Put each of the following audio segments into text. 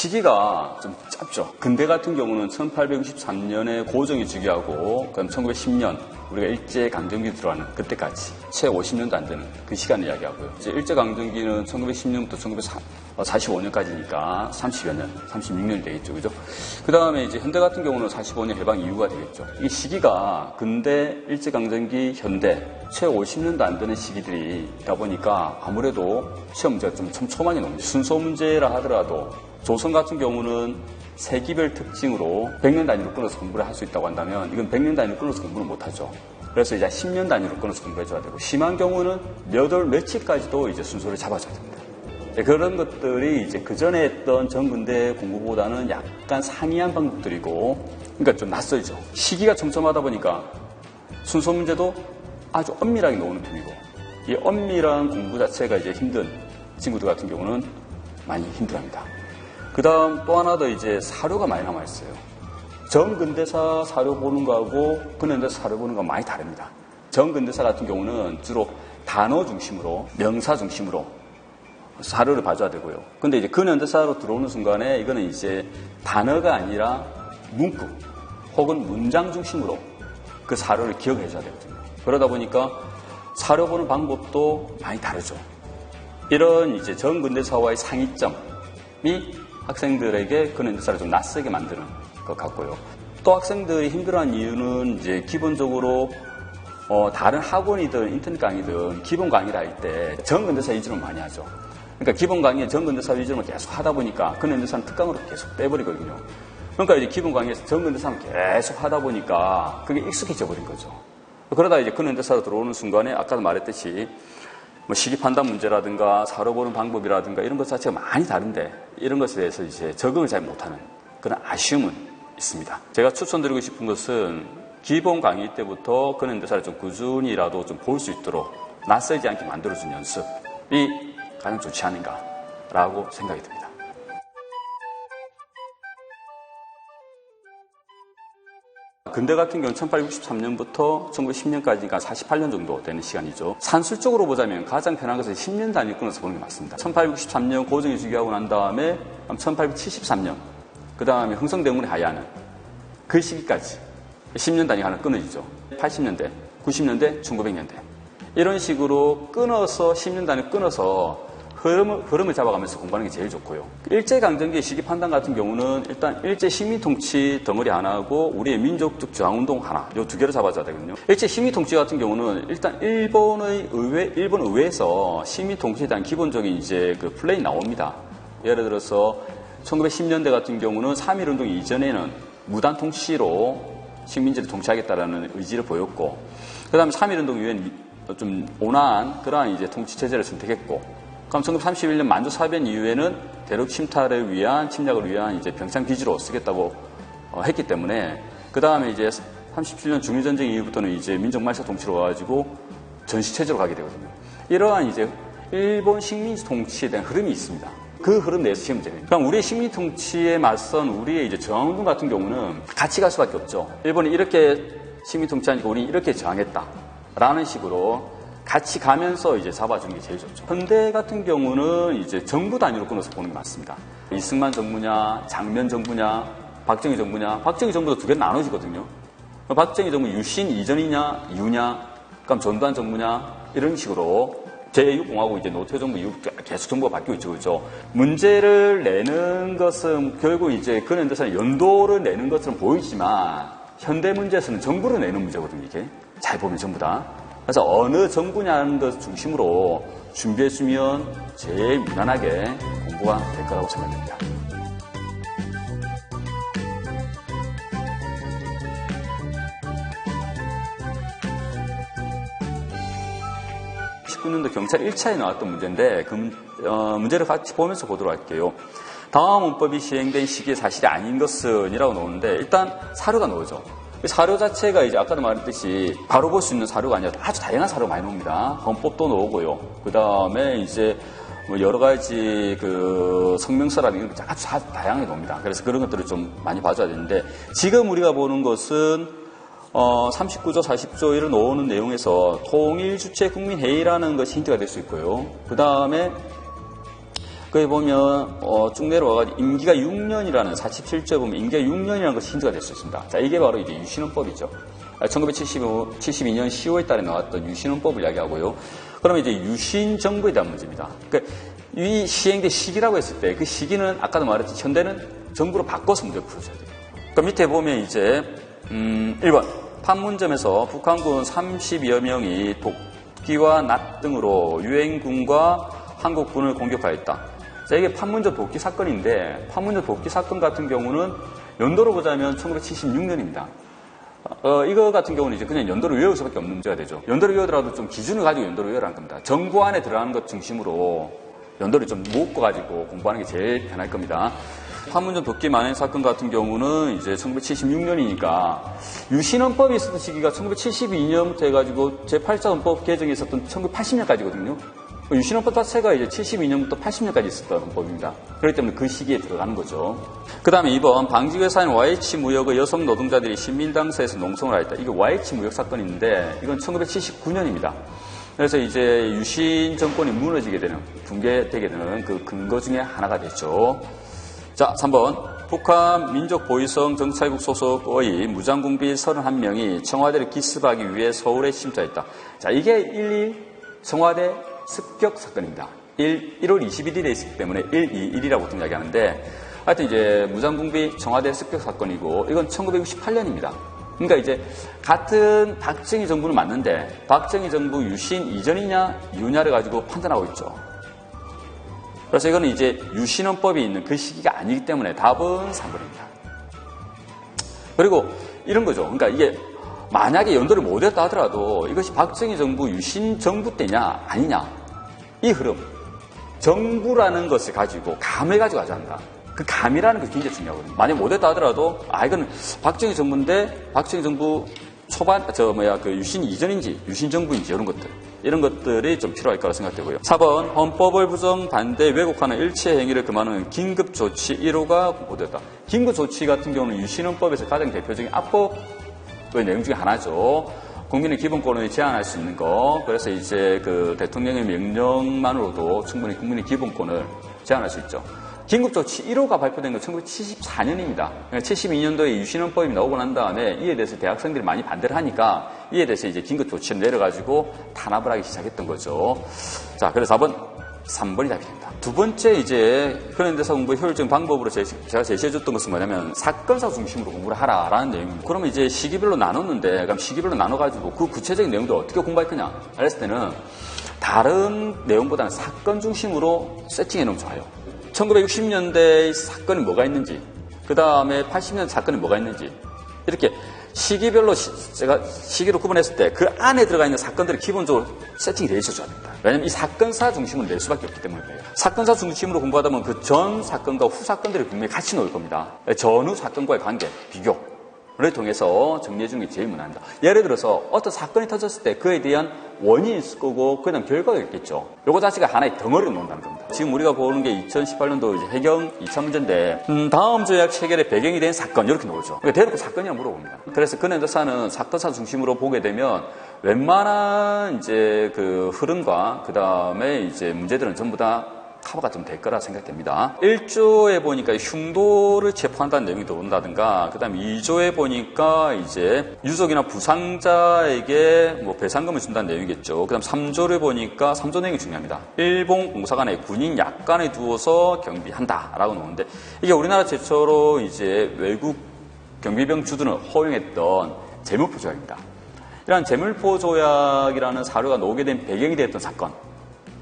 시기가 좀 짧죠. 근대 같은 경우는 1863년에 고종이 즉위하고 그다음 1910년 우리가 일제강점기 들어가는 그때까지 채 50년도 안 되는 그 시간을 이야기하고요. 이제 일제강점기는 1910년부터 1945년까지니까 30여 년, 36년이 되겠죠. 그죠? 그 다음에 이제 현대 같은 경우는 45년 해방 이후가 되겠죠. 이 시기가 근대, 일제강점기, 현대 채 50년도 안 되는 시기들이다 보니까 아무래도 시험 문제가 좀 촘촘하게 나옵니다. 순서 문제라 하더라도 조선 같은 경우는 세기별 특징으로 100년 단위로 끊어서 공부를 할 수 있다고 한다면 이건 100년 단위로 끊어서 공부를 못하죠. 그래서 이제 10년 단위로 끊어서 공부해줘야 되고 심한 경우는 몇 월 며칠까지도 이제 순서를 잡아줘야 됩니다. 그런 것들이 이제 그 전에 했던 전근대 공부보다는 약간 상이한 방법들이고 그러니까 좀 낯설죠. 시기가 촘촘하다 보니까 순서 문제도 아주 엄밀하게 나오는 편이고 이 엄밀한 공부 자체가 이제 힘든 친구들 같은 경우는 많이 힘들어합니다. 그 다음 또 하나 더 이제 사료가 많이 남아있어요. 정근대사 사료 보는 거하고 근현대사 사료 보는 거하고 많이 다릅니다. 정근대사 같은 경우는 주로 단어 중심으로, 명사 중심으로 사료를 봐줘야 되고요. 근데 이제 근현대사로 들어오는 순간에 이거는 이제 단어가 아니라 문구 혹은 문장 중심으로 그 사료를 기억해 줘야 되거든요. 그러다 보니까 사료 보는 방법도 많이 다르죠. 이런 이제 정근대사와의 상이점이 학생들에게 근현대사를 좀 낯설게 만드는 것 같고요. 또 학생들이 힘들어하는 이유는 이제 기본적으로 다른 학원이든 인터넷 강의든 기본 강의를 할 때 정근대사 위주로 많이 하죠. 그러니까 기본 강의에 정근대사 위주로 계속 하다 보니까 근현대사는 특강으로 계속 빼버리거든요. 그러니까 이제 기본 강의에서 정근대사만 계속 하다 보니까 그게 익숙해져 버린 거죠. 그러다 이제 근현대사로 들어오는 순간에 아까도 말했듯이 뭐 시기 판단 문제라든가 사료 보는 방법이라든가 이런 것 자체가 많이 다른데 이런 것에 대해서 이제 적응을 잘 못하는 그런 아쉬움은 있습니다. 제가 추천드리고 싶은 것은 기본 강의 때부터 근현대사를 좀 꾸준히라도 좀 볼 수 있도록 낯설지 않게 만들어준 연습이 가장 좋지 않은가라고 생각이 듭니다. 근대 같은 경우는 1863년부터 1910년까지가 48년 정도 되는 시간이죠. 산술적으로 보자면 가장 편한 것은 10년 단위 끊어서 보는 게 맞습니다. 1863년 고종이 즉위하고 난 다음에 1873년 그 다음에 흥성대문이 하야하는 그 시기까지 10년 단위가 하나 끊어지죠. 80년대, 90년대, 1900년대 이런 식으로 끊어서 10년 단위 끊어서 흐름을 잡아가면서 공부하는 게 제일 좋고요. 일제강점기 시기 판단 같은 경우는 일단 일제 식민통치 덩어리 하나하고 우리의 민족적 저항운동 하나, 요 두 개를 잡아줘야 되거든요. 일제 식민통치 같은 경우는 일단 일본 의회에서 식민통치에 대한 기본적인 이제 그 플레이 나옵니다. 예를 들어서 1910년대 같은 경우는 3.1운동 이전에는 무단 통치로 식민지를 통치하겠다라는 의지를 보였고, 그 다음에 3.1운동 이후에는 좀 온화한 그러한 이제 통치 체제를 선택했고, 그럼 1931년 만주 사변 이후에는 대륙 침략을 위한 이제 평창 기지로 쓰겠다고 했기 때문에 그 다음에 이제 37년 중일전쟁 이후부터는 이제 민족말살 통치로 와가지고 전시체제로 가게 되거든요. 이러한 이제 일본 식민지 통치에 대한 흐름이 있습니다. 그 흐름 내에서 시험 문제는. 그럼 우리의 식민 통치에 맞선 우리의 이제 저항운동 같은 경우는 같이 갈 수밖에 없죠. 일본이 이렇게 식민 통치하니까 우리 이렇게 저항했다라는 식으로 같이 가면서 이제 잡아주는 게 제일 좋죠. 현대 같은 경우는 이제 정부 단위로 끊어서 보는 게 맞습니다. 이승만 정부냐, 장면 정부냐, 박정희 정부냐, 박정희 정부도 두 개 나눠지거든요. 박정희 정부 유신 이전이냐, 이후냐, 그럼 전두환 정부냐, 이런 식으로 제2공화국 이제 노태 정부 이후 계속 정부가 바뀌고 있죠. 그렇죠? 문제를 내는 것은 결국 이제 근현대사는 연도를 내는 것처럼 보이지만 현대 문제에서는 정부를 내는 문제거든요. 이게 잘 보면 전부 다. 그래서 어느 정부냐는 것 중심으로 준비해주면 제일 무난하게 공부가 될 거라고 생각됩니다. (19년도) 경찰 1차에 나왔던 문제인데 그 문제를 같이 보면서 보도록 할게요. 다음 문법이 시행된 시기의 사실이 아닌 것은 이라고 나오는데 일단 사료가 나오죠. 사료 자체가 이제 아까도 말했듯이 바로 볼 수 있는 사료가 아니라 아주 다양한 사료가 많이 나옵니다. 헌법도 나오고요. 그 다음에 이제 뭐 여러 가지 그 성명서라든가 이런 게 아주 다양하게 나옵니다. 그래서 그런 것들을 좀 많이 봐줘야 되는데 지금 우리가 보는 것은 39조, 40조 이런 나오는 내용에서 통일주체 국민회의라는 것이 힌트가 될 수 있고요. 그 다음에 거기 보면 쭉 내려와가지고 임기가 6년이라는 47조에 보면 임기가 6년이라는 것이 힌트가 될 수 있습니다. 자, 이게 바로 이제 유신헌법이죠. 1972년 10월 달에 나왔던 유신헌법을 이야기하고요. 그러면 이제 유신 정부에 대한 문제입니다. 그러니까 이 시행된 시기라고 했을 때 그 시기는 아까도 말했지 현대는 정부로 바꿔서 문제를 풀어줘야 돼요. 그 밑에 보면 이제 1번 판문점에서 북한군 30여 명이 도끼와 낫 등으로 유엔군과 한국군을 공격하였다. 자, 이게 판문점 도끼 사건인데 판문점 도끼 사건 같은 경우는 연도로 보자면 1976년입니다. 이거 같은 경우는 이제 그냥 연도를 외울 수밖에 없는 문제가 되죠. 연도를 외우더라도 좀 기준을 가지고 연도를 외우라는 겁니다. 정부 안에 들어가는 것 중심으로 연도를 좀 묶어가지고 공부하는 게 제일 편할 겁니다. 판문점 도끼 만행 사건 같은 경우는 이제 1976년이니까 유신헌법이 있었던 시기가 1972년부터 해가지고 제8자헌법 개정이 있었던 1980년까지거든요. 유신헌법 자체가 이제 72년부터 80년까지 있었던 헌법입니다. 그렇기 때문에 그 시기에 들어가는 거죠. 그 다음에 2번 방직회사인 YH 무역의 여성 노동자들이 신민당사에서 농성을 하였다. 이게 YH 무역 사건인데 이건 1979년입니다. 그래서 이제 유신 정권이 무너지게 되는, 붕괴되게 되는 그 근거 중에 하나가 됐죠. 자, 3번. 북한 민족보위성 정찰국 소속의 무장공비 31명이 청와대를 기습하기 위해 서울에 침투했다. 자, 이게 1.2 청와대 습격 사건입니다. 1월 21일에 있었기 때문에 121이라고 보통 이야기하는데 하여튼 이제 무장공비 청와대 습격 사건이고 이건 1968년입니다. 그러니까 이제 같은 박정희 정부는 맞는데 박정희 정부 유신 이전이냐 이후냐를 가지고 판단하고 있죠. 그래서 이거는 이제 유신헌법이 있는 그 시기가 아니기 때문에 답은 3번입니다. 그리고 이런 거죠. 그러니까 이게 만약에 연도를 못했다 하더라도 이것이 박정희 정부 유신 정부 때냐 아니냐 이 흐름 정부라는 것을 가지고 감을 가지고 하자 한다. 그 감이라는 게 굉장히 중요하거든요. 만약 못했다 하더라도 이거는 박정희 정부인데 박정희 정부 초반 그 유신 이전인지 유신 정부인지 이런 것들이 좀 필요할 거라 생각되고요. 4번 헌법을 부정 반대 왜곡하는 일체 행위를 금하는 긴급조치 1호가 공포되었다. 긴급조치 같은 경우는 유신헌법에서 가장 대표적인 악법의 내용 중에 하나죠. 국민의 기본권을 제한할 수 있는 거. 그래서 이제 그 대통령의 명령만으로도 충분히 국민의 기본권을 제한할 수 있죠. 긴급조치 1호가 발표된 건 1974년입니다. 72년도에 유신헌법이 나오고 난 다음에 이에 대해서 대학생들이 많이 반대를 하니까 이에 대해서 이제 긴급조치를 내려가지고 탄압을 하기 시작했던 거죠. 자, 그래서 3번이 답이 됩니다. 두 번째 이제 현대사 공부 효율적인 방법으로 제가 제시해줬던 것은 뭐냐면 사건사 중심으로 공부를 하라라는 내용입니다. 그러면 이제 시기별로 나눴는데 그럼 시기별로 나눠가지고 그 구체적인 내용도 어떻게 공부할 거냐 그랬을 때는 다른 내용보다는 사건 중심으로 세팅해 놓으면 좋아요. 1960년대의 사건이 뭐가 있는지, 그 다음에 80년대 사건이 뭐가 있는지, 이렇게 시기별로 제가 시기로 구분했을 때 그 안에 들어가 있는 사건들이 기본적으로 세팅이 되어 있어줘야 됩니다. 왜냐하면 이 사건사 중심을 낼 수밖에 없기 때문에 그래요. 사건사 중심으로 공부하다 보면 그 전 사건과 후 사건들이 분명히 같이 놓을 겁니다. 전후 사건과의 관계, 비교를 통해서 정리해 주는 게 제일 무난합니다. 예를 들어서 어떤 사건이 터졌을 때 그에 대한 원인이 있을 거고 그 다음 결과가 있겠죠. 요거 자체가 하나의 덩어리로 놓는다는 겁니다. 지금 우리가 보는 게 2018년도 이제 해경 2차 문제인데 다음 조약 체결의 배경이 된 사건 이렇게 나오죠. 그러니까 대놓고 사건이라고 물어봅니다. 그래서 근현대사는 사건사 중심으로 보게 되면 웬만한 이제 그 흐름과 그 다음에 이제 문제들은 전부 다 커버가 좀 될 거라 생각됩니다. 1조에 보니까 흉도를 체포한다는 내용이 들어온다든가, 그 다음에 2조에 보니까 이제 유족이나 부상자에게 뭐 배상금을 준다는 내용이겠죠. 그 다음 3조를 보니까 3조 내용이 중요합니다. 일본 공사관에 군인 약관에 두어서 경비한다라고 나오는데, 이게 우리나라 최초로 이제 외국 경비병 주둔을 허용했던 재물포 조약입니다. 이러한 재물포 조약이라는 사료가 나오게 된 배경이 되었던 사건.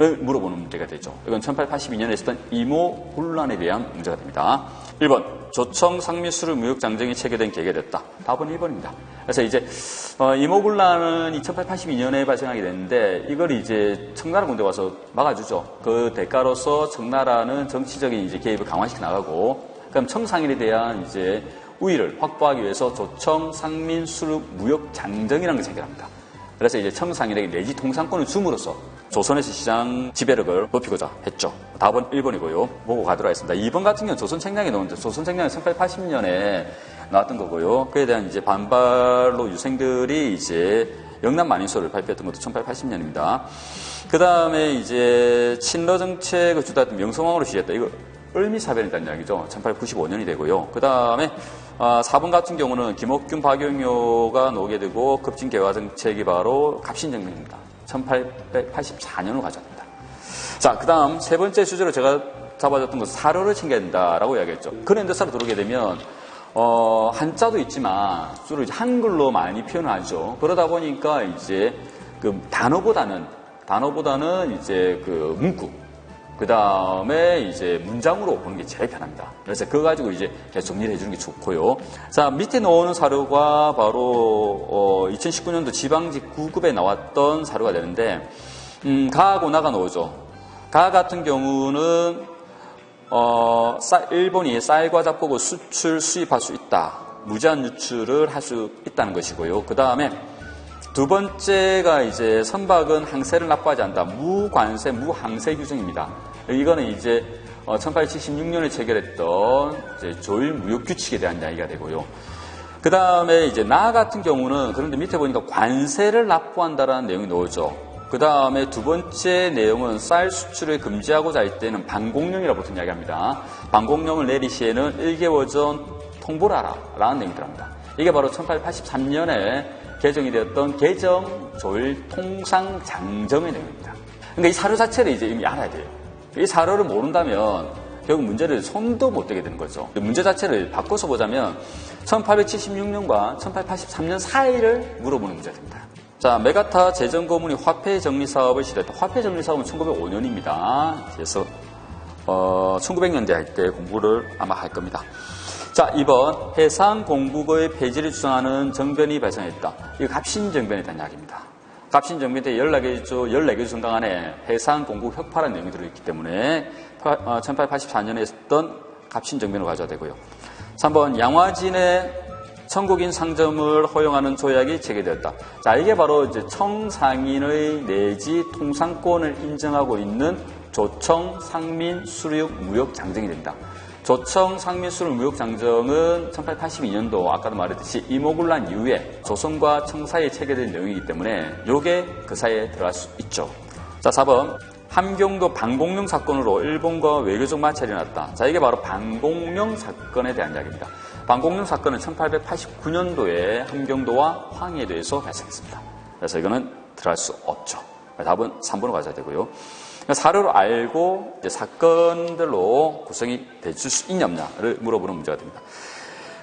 을 물어보는 문제가 되죠. 이건 1882년에 있었던 이모 혼란에 대한 문제가 됩니다. 1번 조청 상미수를 무역장정이 체결된 계기가 됐다. 답은 1번입니다. 그래서 이제 이모 혼란은 1882년에 발생하게 됐는데 이걸 이제 청나라 군대 와서 막아주죠. 그 대가로서 청나라는 정치적인 이제 개입을 강화시켜 나가고, 그럼 청상인에 대한 이제 우위를 확보하기 위해서 조청 상민수를 무역장정이라는 걸 체결합니다. 그래서 이제 청상인에게 내지 통상권을 줌으로써 조선에서 시장 지배력을 높이고자 했죠. 답은 1번이고요. 보고 가도록 하겠습니다. 2번 같은 경우는 조선책량에 나오는데 조선책량은 1880년에 나왔던 거고요. 그에 대한 이제 반발로 유생들이 이제 영남 만인소를 발표했던 것도 1880년입니다. 그 다음에 이제 친러 정책을 주도했던 명성황후를 시작했다. 이거 을미사변이라는 이야기죠. 1895년이 되고요. 그 다음에 4번 같은 경우는 김옥균, 박용효가 놓게 되고 급진개화 정책이 바로 갑신정변입니다. 1884년으로 가져왔습니다. 자, 그 다음 세 번째 주제로 제가 잡아줬던 것은 사료를 챙겨야 된다라고 이야기했죠. 근현대사로 들어오게 되면 한자도 있지만 주로 이제 한글로 많이 표현을 하죠. 그러다 보니까 이제 그 단어보다는 이제 그 문구, 그 다음에 이제 문장으로 보는 게 제일 편합니다. 그래서 그거 가지고 이제 계속 정리를 해주는 게 좋고요. 자, 밑에 나오는 사료가 바로 2019년도 지방직 9급에 나왔던 사료가 되는데, 가하고 나가 나오죠. 가 같은 경우는 일본이 쌀과 잡곡을 수입할 수 있다. 무제한 유출을 할 수 있다는 것이고요. 그 다음에 두 번째가 이제 선박은 항세를 납부하지 않는다. 무관세, 무항세 규정입니다. 이거는 이제 1876년에 체결했던 이제 조일 무역 규칙에 대한 이야기가 되고요. 그 다음에 이제 나 같은 경우는 그런데 밑에 보니까 관세를 납부한다라는 내용이 나오죠. 그 다음에 두 번째 내용은 쌀 수출을 금지하고자 할 때는 반공령이라고 보통 이야기합니다. 반공령을 내릴 시에는 1개월 전 통보를 하라라는 내용이 들어갑니다. 이게 바로 1883년에 개정이 되었던 개정 조일 통상장정의 내용입니다. 그러니까 이 사료 자체를 이제 이미 알아야 돼요. 이 사료를 모른다면 결국 문제를 손도 못 대게 되는 거죠. 문제 자체를 바꿔서 보자면 1876년과 1883년 사이를 물어보는 문제가 됩니다. 자, 메가타 재정고문이 화폐정리사업을 시작했다. 화폐정리사업은 1905년입니다. 그래서 1900년대 할 때 공부를 아마 할 겁니다. 자, 2번 해상공국의 폐지를 주장하는 정변이 발생했다. 이거 갑신정변에 대한 이야기입니다. 갑신정변 때 14개 정강 안에 해상공국 혁파라는 내용이 들어있기 때문에 1884년에 했던 갑신정변을 가져야 되고요. 3번 양화진의 청국인 상점을 허용하는 조약이 체결되었다. 자, 이게 바로 이제 청상인의 내지 통상권을 인정하고 있는 조청 상민 수륙 무역 장정이 됩니다. 조청 상민 수륙 무역 장정은 1882년도 아까도 말했듯이 이모군란 이후에 조선과 청 사이에 체결된 내용이기 때문에 이게 그 사이에 들어갈 수 있죠. 자, 4번 함경도 반공령 사건으로 일본과 외교적 마찰이 났다. 자, 이게 바로 반공령 사건에 대한 이야기입니다. 반공령 사건은 1889년도에 함경도와 황해에 대해서 발생했습니다. 그래서 이거는 들어갈 수 없죠. 답은 3번으로 가져야 되고요. 사료를 알고 이제 사건들로 구성이 될 수 있냐 없냐를 물어보는 문제가 됩니다.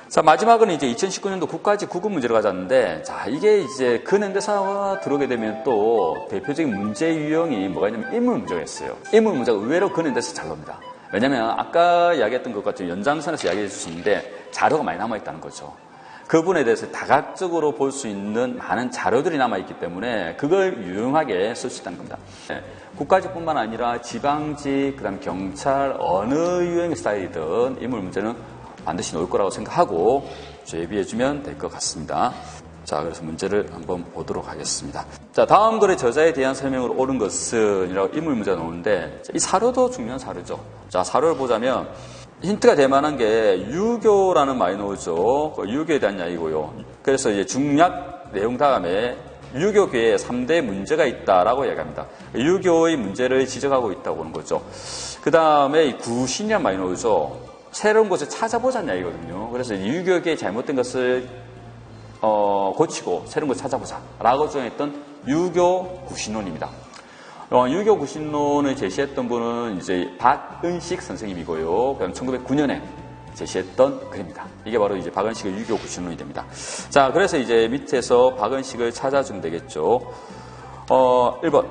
자, 마지막은 이제 2019년도 국가직 9급 문제를 가져왔는데, 자, 이게 이제 근현대사가 들어오게 되면 또 대표적인 문제 유형이 뭐가 있냐면 인물 문제가 있어요. 인물 문제가 의외로 근현대사 잘 나옵니다. 왜냐면 아까 이야기했던 것 같은 연장선에서 이야기해 주셨는데 자료가 많이 남아있다는 거죠. 그분에 대해서 다각적으로 볼 수 있는 많은 자료들이 남아있기 때문에 그걸 유용하게 쓸 수 있다는 겁니다. 국가직뿐만 아니라 지방직, 그 다음 경찰, 어느 유형의 스타일이든 인물 문제는 반드시 나올 거라고 생각하고 제비해주면 될 것 같습니다. 자, 그래서 문제를 한번 보도록 하겠습니다. 자, 다음 글의 저자에 대한 설명으로 옳은 것은 이라고 인물 문제가 나오는데, 이 사료도 중요한 사료죠. 자, 사료를 보자면 힌트가 될 만한 게 유교라는 말이 나오죠. 유교에 대한 이야기고요. 그래서 이제 중략 내용 다음에 유교계에 3대 문제가 있다라고 이야기합니다. 유교의 문제를 지적하고 있다고 보는 거죠. 그 다음에 구신이란 말이 나오죠. 새로운 것을 찾아보자는 이야기거든요. 그래서 유교계에 잘못된 것을 고치고 새로운 것을 찾아보자라고 주장했던 유교 구신론입니다. 유교 구신론을 제시했던 분은 이제 박은식 선생님이고요. 그다음 1909년에 제시했던 글입니다. 이게 바로 이제 박은식의 유교 구신론이 됩니다. 자, 그래서 이제 밑에서 박은식을 찾아주면 되겠죠. 1번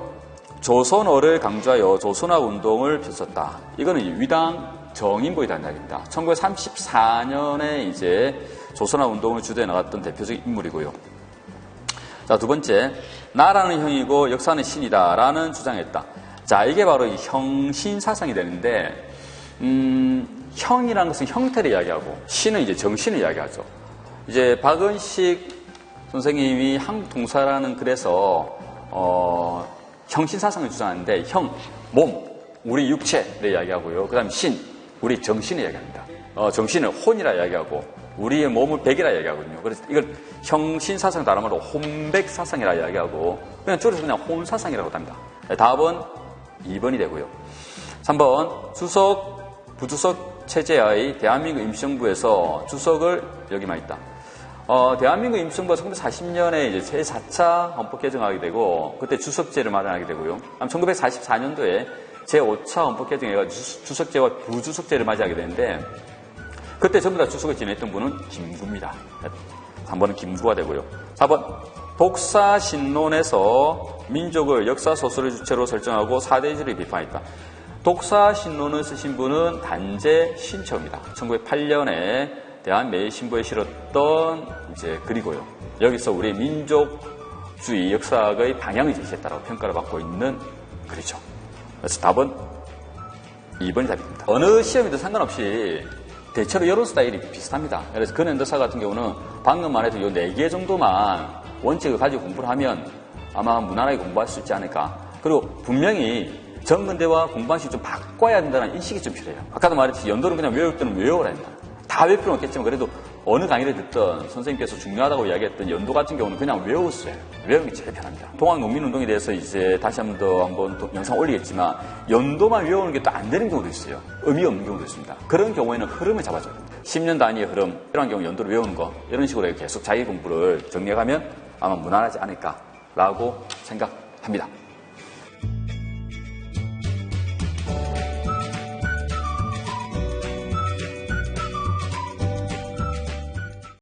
조선어를 강조하여 조선화 운동을 펼쳤다. 이거는 위당 정인보에 대한 이야기입니다. 1934년에 이제 조선화 운동을 주도해 나갔던 대표적인 인물이고요. 자, 두 번째, 나라는 형이고 역사는 신이다라는 주장했다. 자, 이게 바로 이 형신 사상이 되는데, 형이라는 것은 형태를 이야기하고 신은 이제 정신을 이야기하죠. 이제 박은식 선생님이 한국 동사라는 글에서 형신 사상을 주장하는데 형, 몸, 우리 육체를 이야기하고요. 그 다음에 신, 우리 정신을 이야기합니다. 정신을 혼이라 이야기하고 우리의 몸을 백이라 이야기하거든요. 그래서 이걸 형신사상 다른 말로 혼백사상이라 이야기하고 그냥 줄여서 그냥 혼사상이라고 합니다. 답은 2번이 되고요. 3번 주석, 부주석 체제의 대한민국 임시정부에서 주석을 여기만 있다. 대한민국 임시정부가 1940년에 이제 제4차 헌법 개정하게 되고 그때 주석제를 마련하게 되고요. 1944년도에 제5차 헌법 개정해가 주석제와 부주석제를 맞이하게 되는데 그때 전부 다 주석을 지냈던 분은 김구입니다. 3번은 김구가 되고요. 4번 독사신론에서 민족을 역사소설의 주체로 설정하고 사대주의를 비판했다. 독사신론을 쓰신 분은 단재 신처입니다. 1908년에 대한매신부에 실었던 이제 글이고요. 여기서 우리 민족주의 역사학의 방향을 제시했다고 평가를 받고 있는 글이죠. 그래서 답은 2번이 답입니다. 어느 시험이든 상관없이 대체로 여론 스타일이 비슷합니다. 그래서 근현대사 같은 경우는 방금 말해도 이 4개 정도만 원칙을 가지고 공부를 하면 아마 무난하게 공부할 수 있지 않을까. 그리고 분명히 정근대와 공부방식을 좀 바꿔야 된다는 인식이 좀 필요해요. 아까도 말했듯이 연도는 그냥 외울 때는 외워라 했다. 다 외울 필요는 없겠지만 그래도 어느 강의를 듣던 선생님께서 중요하다고 이야기했던 연도 같은 경우는 그냥 외웠어요. 외우는 게 제일 편합니다. 동학농민운동에 대해서 이제 다시 한번 영상 올리겠지만 연도만 외우는 게 또 안 되는 경우도 있어요. 의미 없는 경우도 있습니다. 그런 경우에는 흐름을 잡아줘야 됩니다. 10년 단위의 흐름, 이런 경우 연도를 외우는 거 이런 식으로 계속 자기 공부를 정리해가면 아마 무난하지 않을까라고 생각합니다.